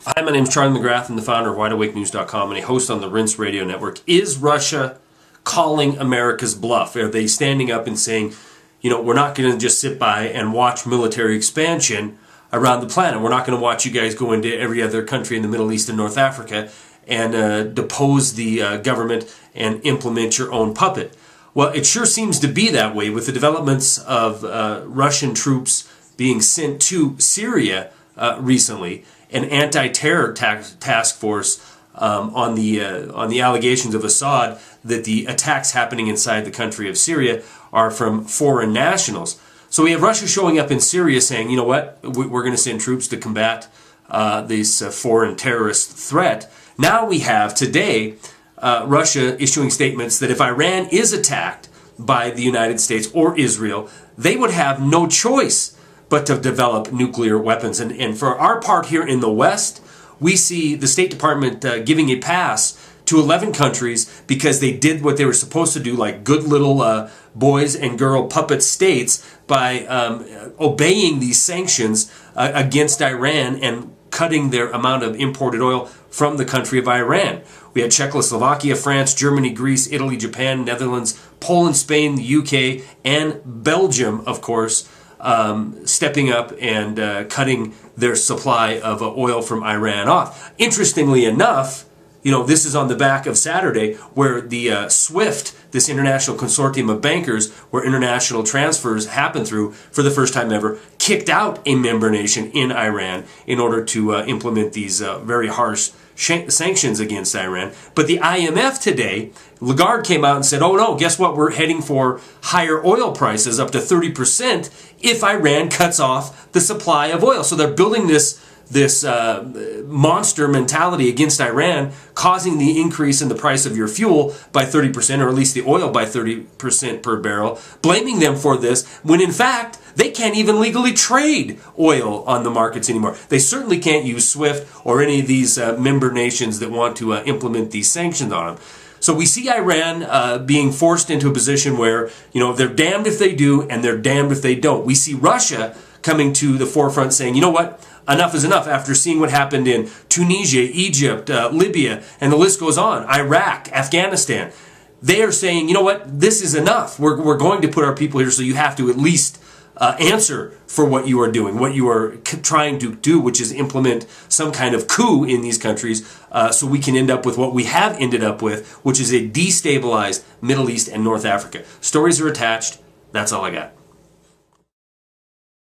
Hi, my name is Charlie McGrath. I'm the founder of WideAwakeNews.com and a host on the Rinse Radio Network. Is Russia calling America's bluff? Are they standing up and saying, you know, we're not going to just sit by and watch military expansion around the planet. We're not going to watch you guys go into every other country in the Middle East and North Africa and depose the government and implement your own puppet. Well, it sure seems to be that way with the developments of Russian troops being sent to Syria recently. An anti-terror task force on the allegations of Assad that the attacks happening inside the country of Syria are from foreign nationals. So we have Russia showing up in Syria saying, you know what, we're going to send troops to combat this foreign terrorist threat. Now we have today Russia issuing statements that if Iran is attacked by the United States or Israel, they would have no choice but to develop nuclear weapons. And for our part here in the West, we see the State Department giving a pass to 11 countries because they did what they were supposed to do, like good little boys and girl puppet states, by obeying these sanctions against Iran and cutting their amount of imported oil from the country of Iran. We had Czechoslovakia, France, Germany, Greece, Italy, Japan, Netherlands, Poland, Spain, the UK, and Belgium, of course, stepping up and cutting their supply of oil from Iran off. Interestingly enough, you know, this is on the back of Saturday where the SWIFT, this international consortium of bankers where international transfers happen through for the first time ever, kicked out a member nation in Iran in order to implement these very harsh sanctions against Iran. But the IMF today, Lagarde came out and said, oh no, guess what? We're heading for higher oil prices, up to 30%, if Iran cuts off the supply of oil. So they're building this monster mentality against Iran, causing the increase in the price of your fuel by 30%, or at least the oil by 30% per barrel, blaming them for this, when in fact, they can't even legally trade oil on the markets anymore. They certainly can't use SWIFT or any of these member nations that want to implement these sanctions on them. So we see Iran being forced into a position where, you know, they're damned if they do and they're damned if they don't. We see Russia coming to the forefront saying, you know what, enough is enough, after seeing what happened in Tunisia, Egypt, Libya, and the list goes on, Iraq, Afghanistan. They are saying, you know what, this is enough. We're going to put our people here, so you have to at least answer for what you are doing, what you are trying to do, which is implement some kind of coup in these countries so we can end up with what we have ended up with, which is a destabilized Middle East and North Africa. Stories are attached. That's all I got.